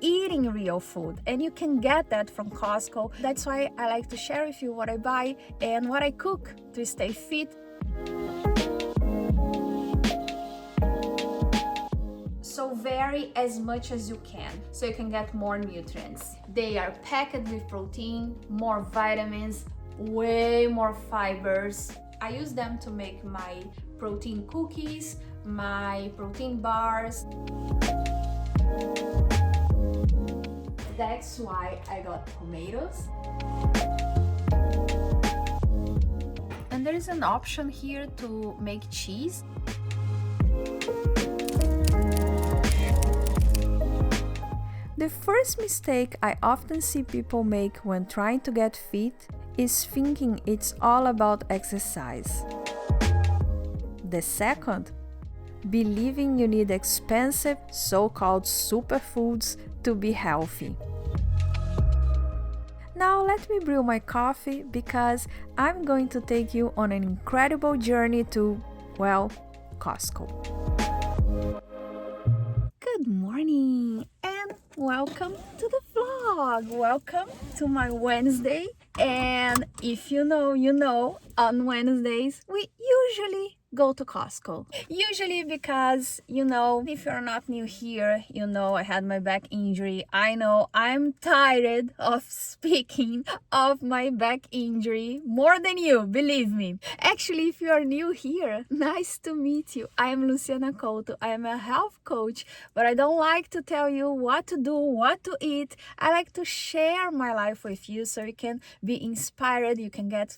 eating real food, and you can get that from Costco. That's why I like to share with you what I buy and what I cook to stay fit. So vary as much as you can so you can get more nutrients. They are packed with protein, more vitamins, way more fibers. I use them to make my protein cookies, my protein bars. That's why I got tomatoes. And there is an option here to make cheese. The first mistake I often see people make when trying to get fit is thinking it's all about exercise. The second, believing you need expensive so-called superfoods to be healthy. Now let me brew my coffee because I'm going to take you on an incredible journey to, well, Costco. Good morning and welcome to the vlog. Welcome to my Wednesday. And if you know, on Wednesdays we usually go to Costco. Usually because, if you're not new here, I had my back injury. I know I'm tired of speaking of my back injury more than you, believe me. Actually, if you are new here, nice to meet you. I am Luciana Couto. I am a health coach, but I don't like to tell you what to do, what to eat. I like to share my life with you so you can be inspired. You can get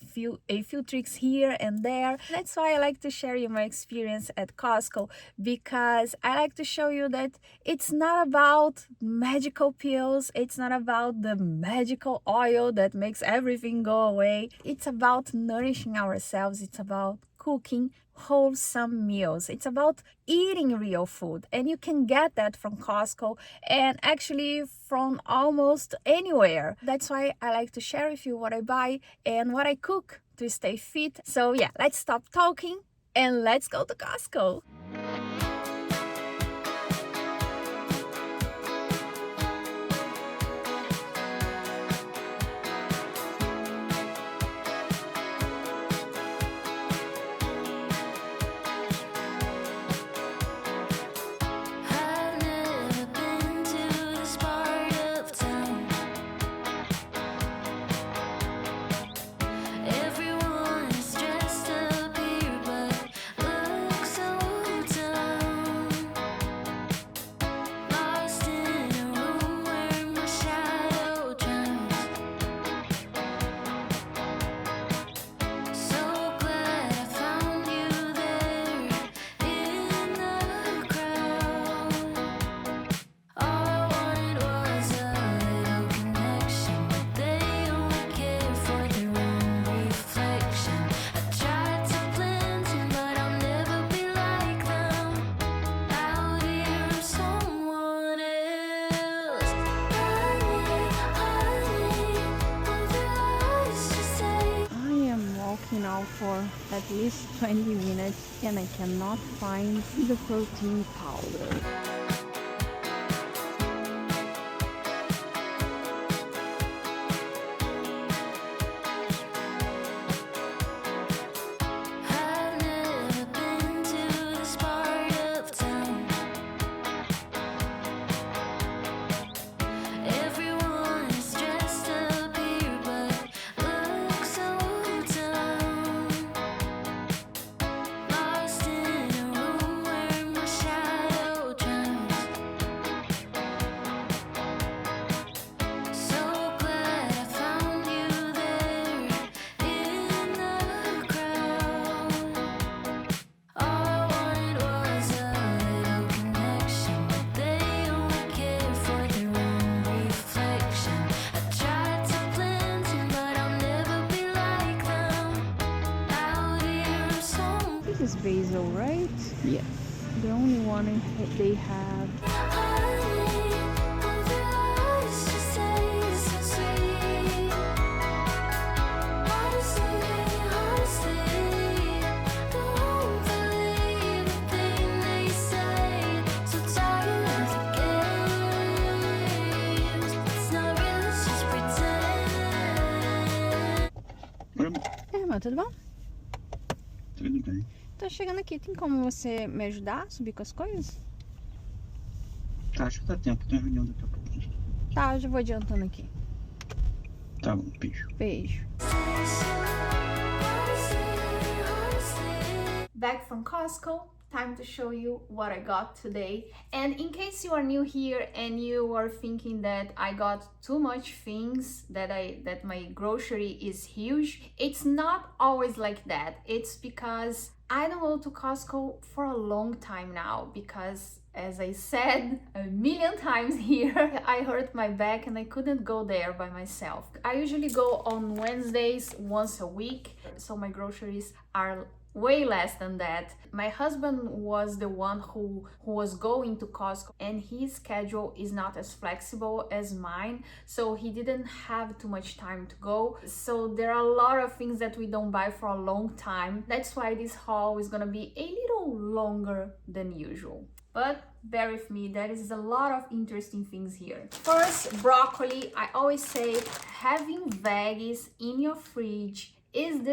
a few tricks here and there. That's why I like to share you my experience at Costco, because I like to show you that it's not about magical pills, it's not about the magical oil that makes everything go away. It's about nourishing ourselves, it's about cooking wholesome meals, it's about eating real food, and you can get that from Costco and actually from almost anywhere. That's why I like to share with you what I buy and what I cook to stay fit. So yeah, let's stop talking and let's go to Costco. Now for at least 20 minutes and I cannot find the protein powder. This is basil, right? Yes. The only one they have. amor? Tudo bom? Tudo bem. Tô chegando aqui. Tem como você me ajudar a subir com as coisas? Tá, acho que dá tempo. Tem reunião daqui a pouquinho. Tá, eu já vou adiantando aqui. Tá bom, beijo. Beijo. Back from Costco. Time to show you what I got today. And in case you are new here and you are thinking that I got too much things, that my grocery is huge, it's not always like that. It's because I don't go to Costco for a long time now because, as I said a million times here, I hurt my back and I couldn't go there by myself. I usually go on Wednesdays once a week, so my groceries are way less than that. My husband was the one who was going to Costco, and his schedule is not as flexible as mine, so he didn't have too much time to go. So there are a lot of things that we don't buy for a long time. That's why this haul is gonna be a little longer than usual. But bear with me, there is a lot of interesting things here. First, broccoli. I always say having veggies in your fridge is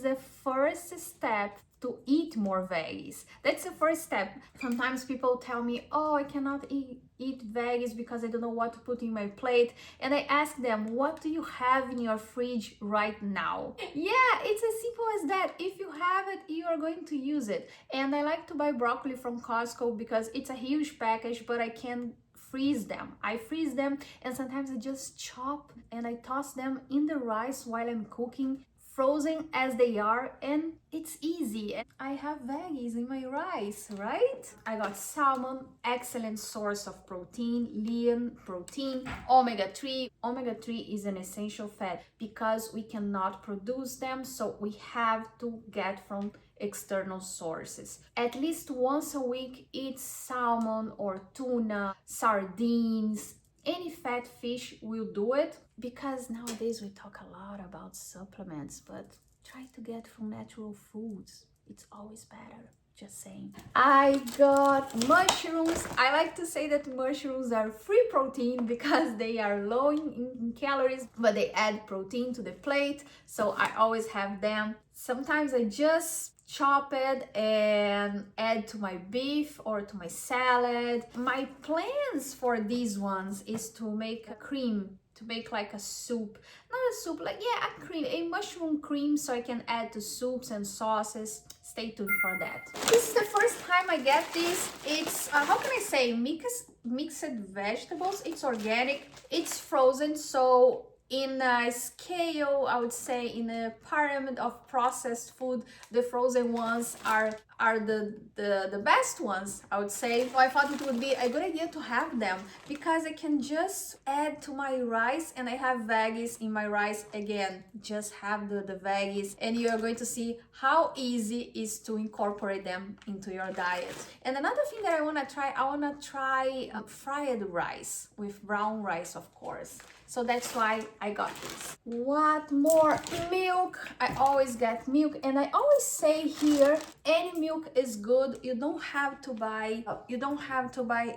the first step to eat more veggies. That's the first step. Sometimes people tell me, oh, I cannot eat veggies because I don't know what to put in my plate. And I ask them, what do you have in your fridge right now? Yeah, it's as simple as that. If you have it, you are going to use it. And I like to buy broccoli from Costco because it's a huge package, but I can freeze them. I freeze them and sometimes I just chop and I toss them in the rice while I'm cooking, frozen as they are, and it's easy. And I have veggies in my rice, right? I got salmon, excellent source of protein, lean protein, omega-3. Omega-3 is an essential fat because we cannot produce them, so we have to get from external sources. At least once a week, eat salmon or tuna, sardines, any fat fish will do it, because nowadays we talk a lot about supplements, but try to get from natural foods. It's always better. Just saying. I got mushrooms. I like to say that mushrooms are free protein because they are low in calories, but they add protein to the plate, so I always have them. Sometimes I just chop it and add to my beef or to my salad. My plans for these ones is to make a cream, to make like a soup, not a soup, like, yeah, a cream, a mushroom cream, so I can add to soups and sauces. Stay tuned for that. This is the first time I get this. It's how can I say, mixed vegetables. It's organic, it's frozen, so in a scale, I would say, in a pyramid of processed food, the frozen ones are the best ones, I would say. So I thought it would be a good idea to have them because I can just add to my rice, and I have veggies in my rice. Again, just have the veggies, and you are going to see how easy it is to incorporate them into your diet. And another thing that I want to try fried rice with brown rice, of course. So that's why I got this. What more? Milk. I always get milk, and I always say here, any milk is good. You don't have to buy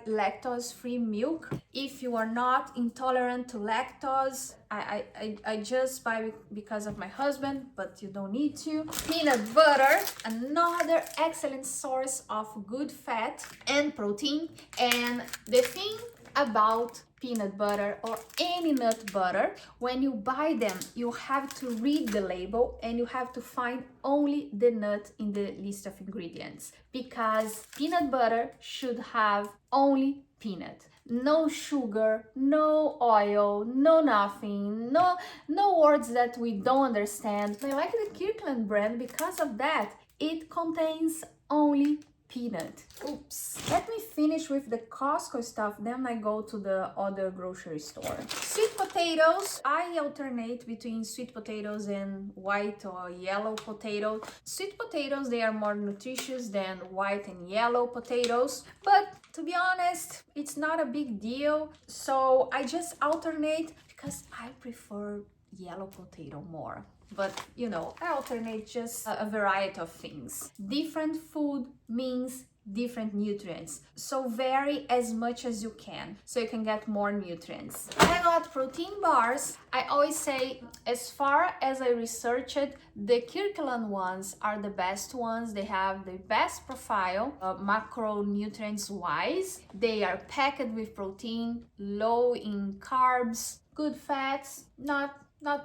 lactose-free milk if you are not intolerant to lactose. I just buy because of my husband, but you don't need to. Peanut butter, another excellent source of good fat and protein. And the thing about peanut butter or any nut butter, when you buy them, you have to read the label and you have to find only the nut in the list of ingredients, because peanut butter should have only peanut. No sugar, no oil, no nothing, no words that we don't understand. I like the Kirkland brand because of that. It contains only peanut. Oops. Let me finish with the Costco stuff, then I go to the other grocery store. Sweet potatoes. I alternate between sweet potatoes and white or yellow potatoes. Sweet potatoes, they are more nutritious than white and yellow potatoes, but to be honest, it's not a big deal. So I just alternate because I prefer yellow potato more. But you know, I alternate just a variety of things. Different food means different nutrients. So vary as much as you can so you can get more nutrients. I got protein bars. I always say, as far as I researched, the Kirkland ones are the best ones. They have the best profile, macronutrients wise. They are packed with protein, low in carbs, good fats, not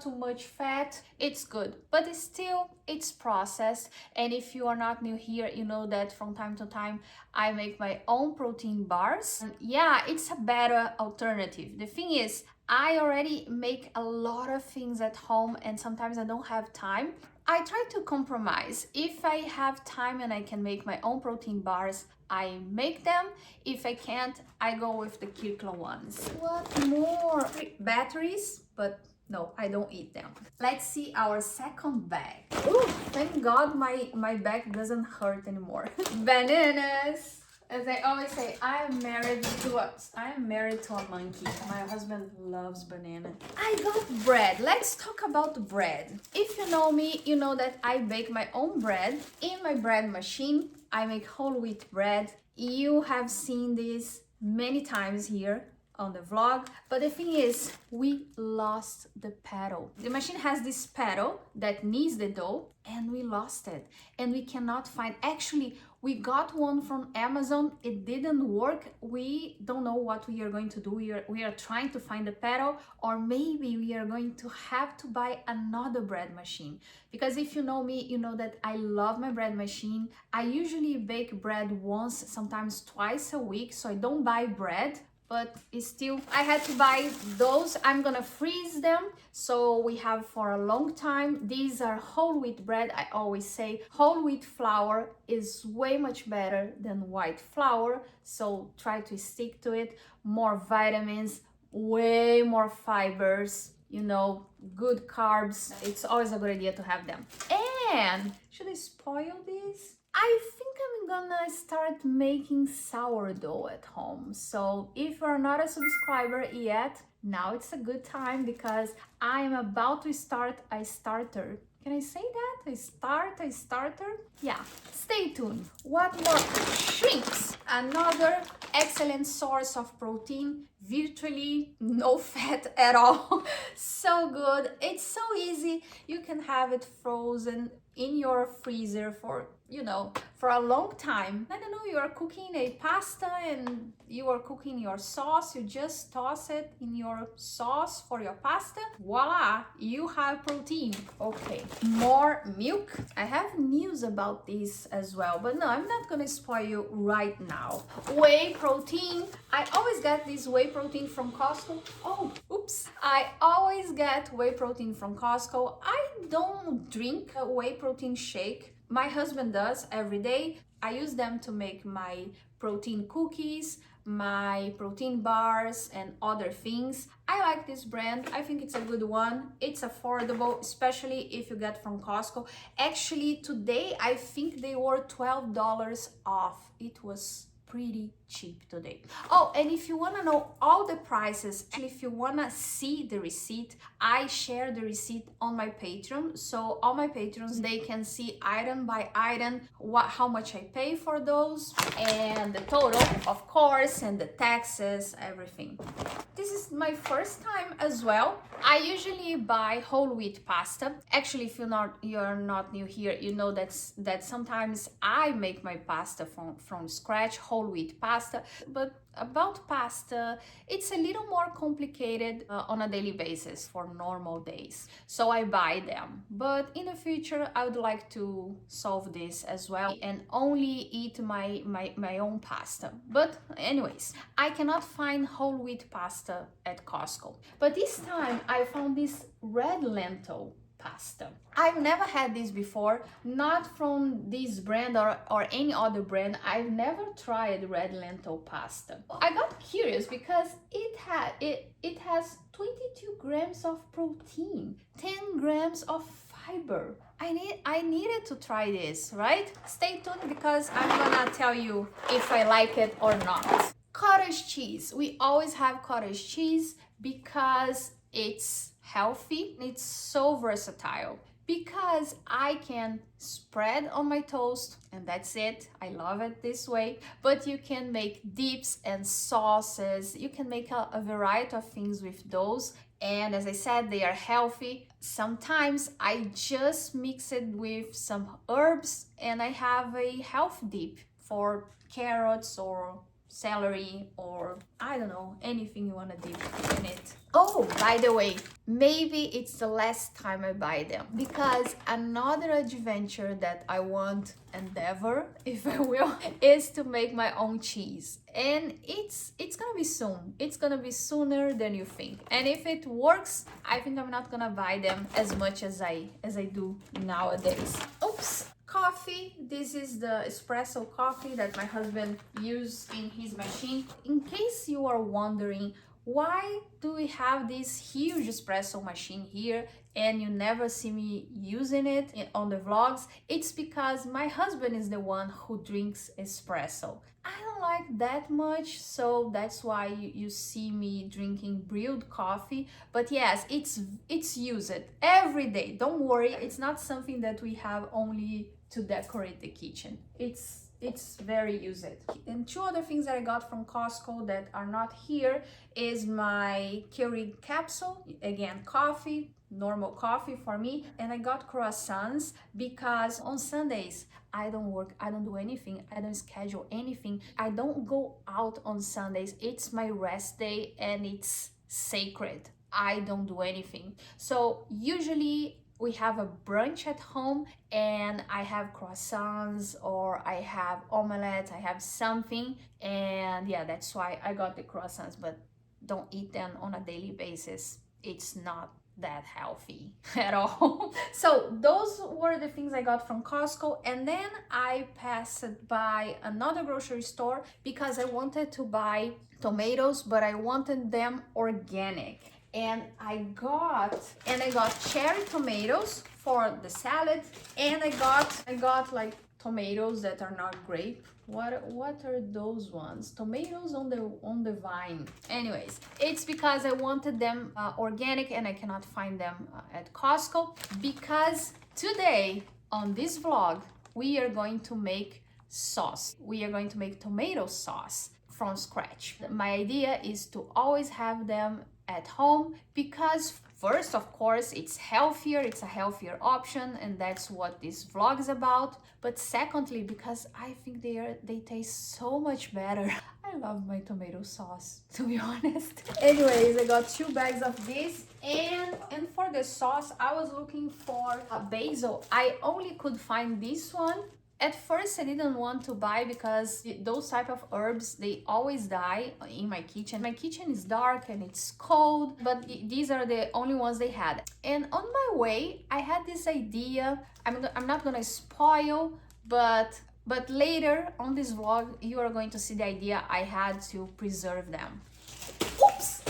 too much fat. It's good, but it's processed. And if you are not new here, you know that from time to time I make my own protein bars. And yeah, it's a better alternative. The thing is, I already make a lot of things at home and sometimes I don't have time. I try to compromise. If I have time and I can make my own protein bars, I make them. If I can't, I go with the Kirkland ones. What more? Batteries, but no, I don't eat them. Let's see our second bag. Ooh, thank God my back doesn't hurt anymore. Bananas. As I always say, I am married to a monkey. My husband loves banana. I got bread. Let's talk about bread. If you know me, you know that I bake my own bread in my bread machine. I make whole wheat bread. You have seen this many times here on the vlog, but the thing is, we lost the pedal. The machine has this pedal that kneads the dough and we lost it and we cannot find. Actually, we got one from Amazon. It didn't work. We don't know what we are going to do. We are trying to find the pedal, or maybe we are going to have to buy another bread machine. Because if you know me, you know that I love my bread machine. I usually bake bread once, sometimes twice a week, so I don't buy bread. But it's still, I had to buy those. I'm gonna freeze them so we have for a long time. These are whole wheat bread. I always say whole wheat flour is way much better than white flour, so try to stick to it. More vitamins, way more fibers, you know, good carbs. It's always a good idea to have them. And should I spoil this? I think I'm gonna start making sourdough at home. So if you're not a subscriber yet, now it's a good time because I am about to start a starter. Can I say that? A starter? Yeah, stay tuned. What more? Shrimps, another excellent source of protein, virtually no fat at all. So good, it's so easy. You can have it frozen in your freezer for, you know, for a long time. I don't know, you are cooking a pasta and you are cooking your sauce, you just toss it in your sauce for your pasta. Voila, you have protein. Okay, more milk. I have news about this as well, but no, I'm not gonna spoil you right now. Whey protein. I always get this whey protein from Costco. Oh, oops. I always get whey protein from Costco. I don't drink a whey protein shake. My husband does every day. I use them to make my protein cookies, my protein bars, and other things. I like this brand. I think it's a good one. It's affordable, especially if you get from Costco. Actually, today I think they were $12 off. It was pretty cheap today. Oh, and if you want to know all the prices, actually, if you want to see the receipt, I share the receipt on my Patreon. So all my patrons, they can see item by item how much I pay for those and the total, of course, and the taxes, everything. This is my first time as well. I usually buy whole wheat pasta. Actually, if you're not new here, you know that sometimes I make my pasta from scratch, whole wheat pasta. But about pasta, it's a little more complicated on a daily basis for normal days. So I buy them. But in the future, I would like to solve this as well and only eat my own pasta. But anyways, I cannot find whole wheat pasta at Costco. But this time I found this red lentil pasta. I've never had this before, not from this brand or any other brand. I've never tried red lentil pasta. I got curious because it has 22 grams of protein, 10 grams of fiber. I needed to try this, right? Stay tuned because I'm gonna tell you if I like it or not. Cottage cheese. We always have cottage cheese because it's healthy. It's so versatile. because I can spread on my toast and that's it. I love it this way. But you can make dips and sauces. You can make a variety of things with those. And as I said, they are healthy. Sometimes I just mix it with some herbs and I have a health dip for carrots or celery or I don't know, anything you want to dip in it. Oh, by the way, maybe it's the last time I buy them because another adventure that I want endeavor, if I will, is to make my own cheese. And it's gonna be soon. It's gonna be sooner than you think. And if it works, I think I'm not gonna buy them as much as I do nowadays. Oops. Coffee. This is the espresso coffee that my husband used in his machine. In case you are wondering, why do we have this huge espresso machine here and you never see me using it on the vlogs? It's because my husband is the one who drinks espresso. I don't like that much, so that's why you see me drinking brewed coffee. But yes, it's used every day. Don't worry, it's not something that we have only to decorate the kitchen. It's very used. And two other things that I got from Costco that are not here is my Keurig capsule. Again, coffee, normal coffee for me. And I got croissants because on Sundays, I don't work, I don't do anything, I don't schedule anything. I don't go out on Sundays. It's my rest day and it's sacred. I don't do anything. So usually we have a brunch at home and I have croissants or I have omelette, I have something, and yeah, that's why I got the croissants, but don't eat them on a daily basis. It's not that healthy at all. So those were the things I got from Costco, and then I passed by another grocery store because I wanted to buy tomatoes, but I wanted them organic. And I got cherry tomatoes for the salad, and I got like tomatoes that are not grape. What are those ones? Tomatoes on the vine. Anyways, it's because I wanted them organic and I cannot find them at Costco, because today on this vlog we are going to make sauce. We are going to make tomato sauce from scratch. My idea is to always have them at home because first, of course, it's healthier, it's a healthier option, and that's what this vlog is about. But secondly, because I think they taste so much better. I love my tomato sauce, to be honest. Anyways, I got 2 bags of this, and for the sauce I was looking for a basil. I only could find this one. At first I didn't want to buy because those type of herbs, they always die in my kitchen. My kitchen is dark and it's cold, but these are the only ones they had. And on my way, I had this idea. I'm not gonna spoil, but later on this vlog, you are going to see the idea I had to preserve them. Oops!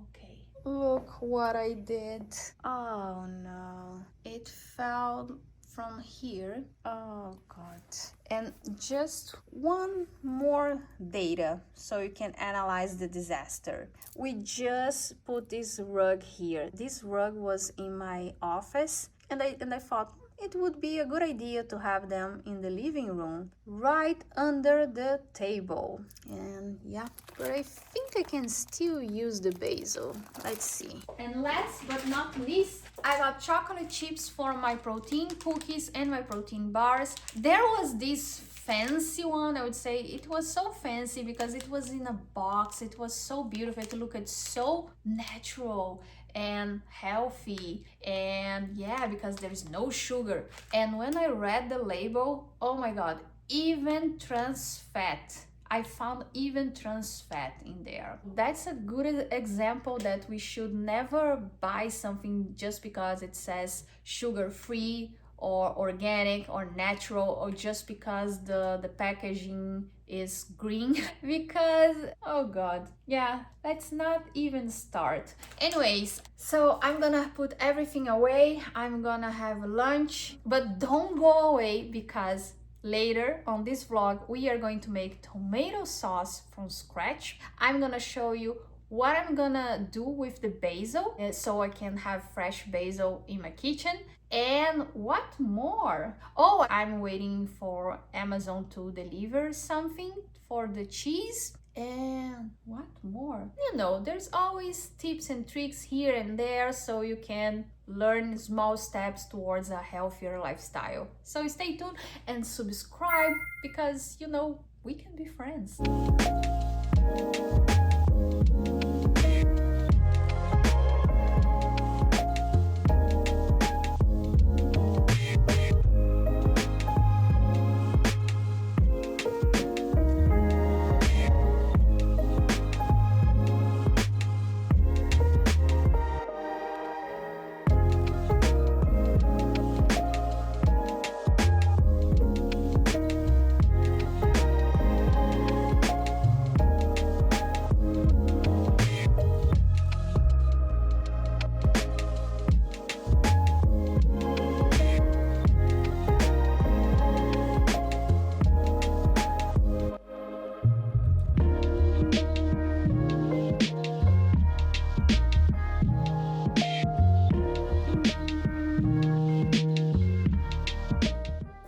Okay. Look what I did. Oh no. It fell from here. Oh god. And just one more data so you can analyze the disaster. We just put this rug here. This rug was in my office, and I thought it would be a good idea to have them in the living room right under the table. And yeah, but I think I can still use the basil. Let's see. And last but not least, I got chocolate chips for my protein cookies and my protein bars. There was this fancy one, I would say. It was so fancy because it was in a box. It was so beautiful. It looked so natural and healthy, and yeah, because there's no sugar. And when I read the label, oh my god, even trans fat. I found even trans fat in there. That's a good example that we should never buy something just because it says sugar-free or organic or natural, or just because the packaging is green. Because oh god, yeah, let's not even start. Anyways, so I'm gonna put everything away. I'm gonna have lunch, but don't go away because later on this vlog we are going to make tomato sauce from scratch. I'm gonna show you what I'm gonna do with the basil so I can have fresh basil in my kitchen. And what more? Oh, I'm waiting for Amazon to deliver something for the cheese. And what more? You know, there's always tips and tricks here and there so you can learn small steps towards a healthier lifestyle. So stay tuned and subscribe because, you know, we can be friends.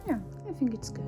Yeah, I think it's good.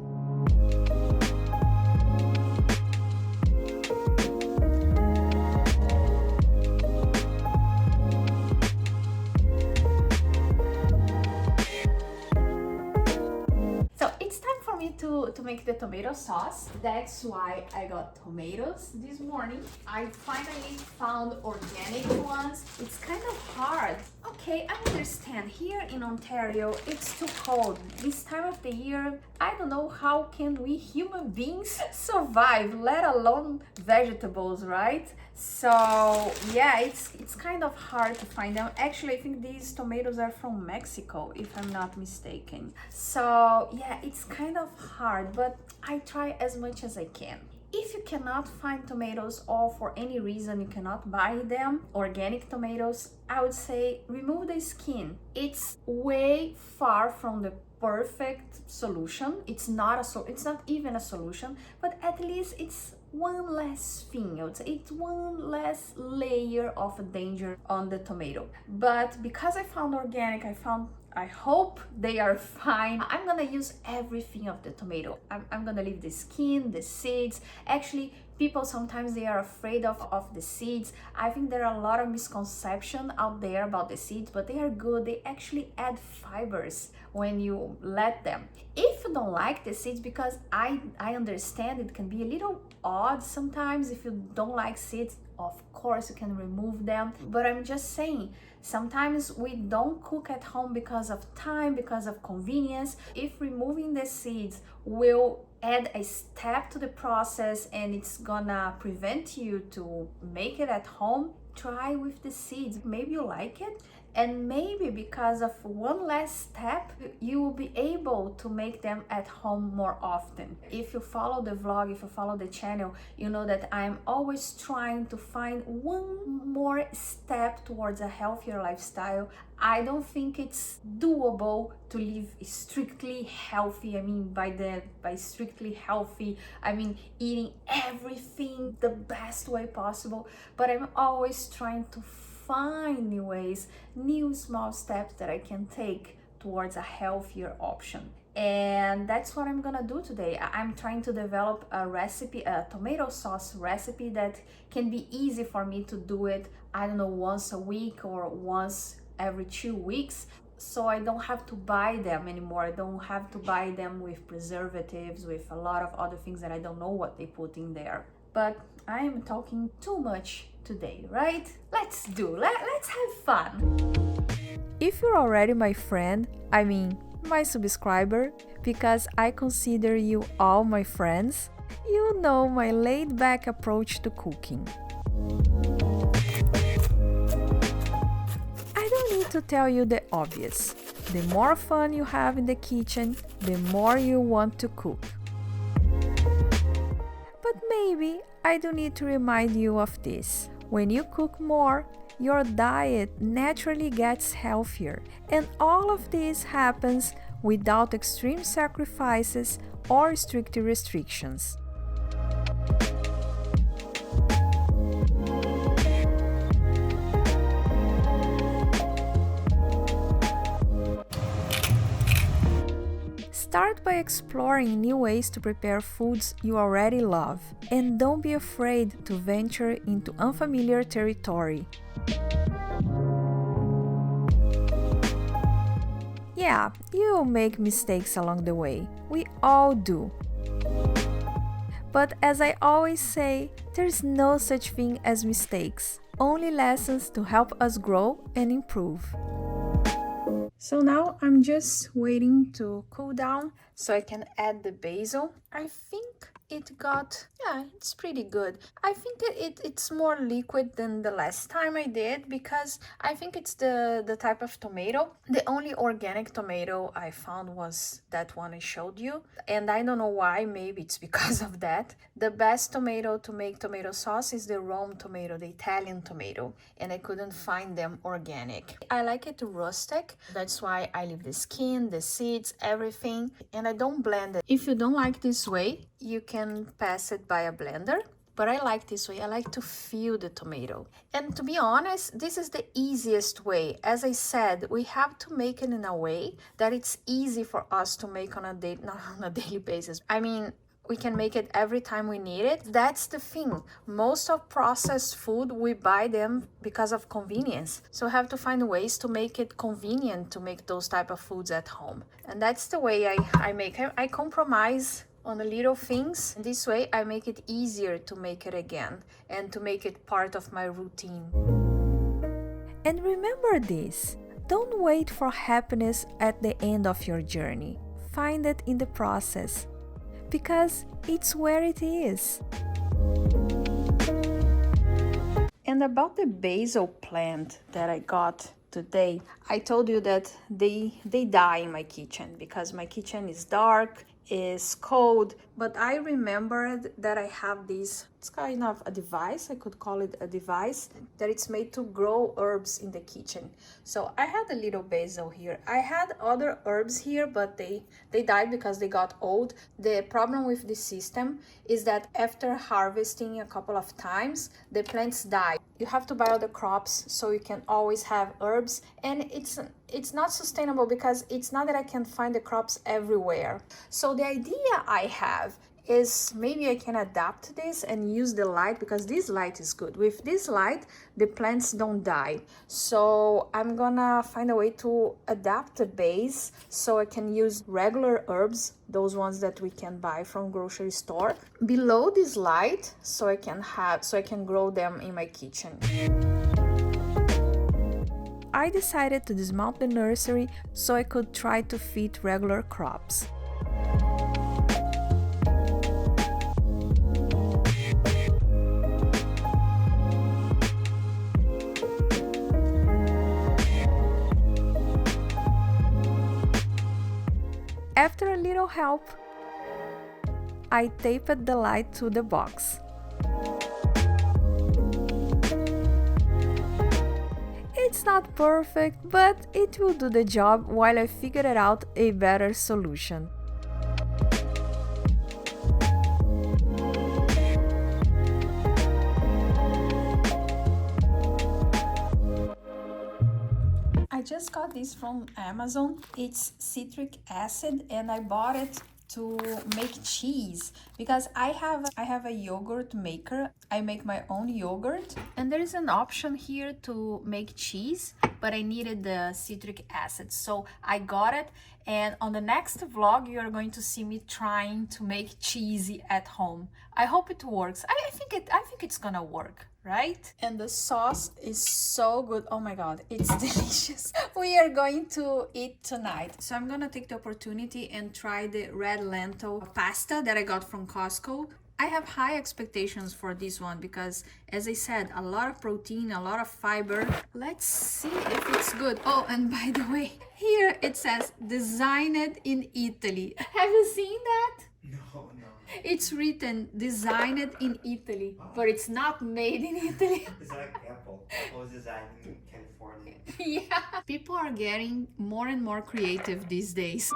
So it's time for me to make the tomato sauce. That's why I got tomatoes this morning. I finally found organic ones. It's kind of hard. Okay, I understand. Here in Ontario, it's too cold. This time of the year, I don't know how can we human beings survive, let alone vegetables, right? So yeah, it's kind of hard to find them. Actually, I think these tomatoes are from Mexico, if I'm not mistaken. So yeah, it's kind of hard, but I try as much as I can. If you cannot find tomatoes or for any reason you cannot buy them, organic tomatoes, I would say remove the skin. It's way far from the perfect solution. It's not even a solution, but at least it's one less thing. I would say it's one less layer of danger on the tomato. But because I found organic, I hope they are fine. I'm gonna use everything of the tomato. I'm gonna leave the skin, the seeds. Actually, people sometimes they are afraid of the seeds. I think there are a lot of misconception out there about the seeds, but they are good. They actually add fibers when you let them. If you don't like the seeds, because I understand it can be a little odd sometimes if you don't like seeds, of course you can remove them. But I'm just saying, sometimes we don't cook at home because of time, because of convenience. If removing the seeds will add a step to the process and it's gonna prevent you to make it at home, try with the seeds. Maybe you like it, and maybe because of one less step you will be able to make them at home more often. If you follow the vlog, if you follow the channel, you know that I'm always trying to find one more step towards a healthier lifestyle. I don't think it's doable to live strictly healthy. I mean, by strictly healthy, I mean eating everything the best way possible, but I'm always trying to find new ways, new small steps that I can take towards a healthier option. And that's what I'm gonna do today. I'm trying to develop a recipe, a tomato sauce recipe that can be easy for me to do it, I don't know, once a week or once every 2 weeks, so I don't have to buy them anymore. I don't have to buy them with preservatives, with a lot of other things that I don't know what they put in there. But I am talking too much today, right? Let's have fun. If you're already my friend, I mean my subscriber, because I consider you all my friends, you know my laid-back approach to cooking. I don't need to tell you the obvious. The more fun you have in the kitchen, the more you want to cook. But maybe I do need to remind you of this. When you cook more, your diet naturally gets healthier, and all of this happens without extreme sacrifices or strict restrictions. Enjoy exploring new ways to prepare foods you already love, and don't be afraid to venture into unfamiliar territory. Yeah, you'll make mistakes along the way. We all do. But as I always say, there's no such thing as mistakes, only lessons to help us grow and improve. So now I'm just waiting to cool down so I can add the basil. I think it's pretty good. I think it's more liquid than the last time I did because I think it's the type of tomato. The only organic tomato I found was that one I showed you. And I don't know why, maybe it's because of that. The best tomato to make tomato sauce is the Rome tomato, the Italian tomato. And I couldn't find them organic. I like it rustic. That's why I leave the skin, the seeds, everything. And I don't blend it. If you don't like this way, you can pass it by a blender, but I like this way. I like to feel the tomato. And to be honest, this is the easiest way. As I said, we have to make it in a way that it's easy for us to make on a day, not on a daily basis. I mean, we can make it every time we need it. That's the thing. Most of processed food, we buy them because of convenience. So we have to find ways to make it convenient to make those type of foods at home. And that's the way I make it. I compromise on the little things. This way I make it easier to make it again and to make it part of my routine. And remember this, don't wait for happiness at the end of your journey. Find it in the process because it's where it is. And about the basil plant that I got today, I told you that they die in my kitchen because my kitchen is dark, is cold, but I remembered that I have this, it's kind of a device, I could call it a device, that it's made to grow herbs in the kitchen. So I had a little basil here. I had other herbs here, but they died because they got old. The problem with this system is that after harvesting a couple of times, the plants die. You have to buy all the crops so you can always have herbs, and it's not sustainable because it's not that I can find the crops everywhere. So the idea I have is maybe I can adapt this and use the light because this light is good. With this light, the plants don't die. So I'm gonna find a way to adapt the base so I can use regular herbs, those ones that we can buy from grocery store, below this light so I can grow them in my kitchen. I decided to dismount the nursery so I could try to fit regular crops. After a little help, I taped the light to the box. It's not perfect, but it will do the job while I figured out a better solution. I just got this from Amazon. It's citric acid and I bought it to make cheese because I have a yogurt maker. I make my own yogurt and there is an option here to make cheese, but I needed the citric acid, so I got it. And on the next vlog you are going to see me trying to make cheesy at home. I hope it works. I think it's gonna work, right? And the sauce is so good. Oh my god, it's delicious. We are going to eat tonight. So I'm gonna take the opportunity and try the red lentil pasta that I got from Costco. I have high expectations for this one because, as I said, a lot of protein, a lot of fiber. Let's see if it's good. Oh, and by the way, here it says designed in Italy. Have you seen that? No. It's written designed in Italy, but it's not made in Italy. It's like Apple. Apple is designed in California. Yeah. People are getting more and more creative these days.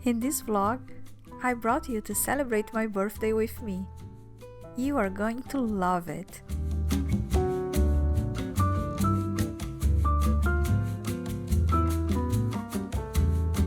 In this vlog, I brought you to celebrate my birthday with me. You are going to love it.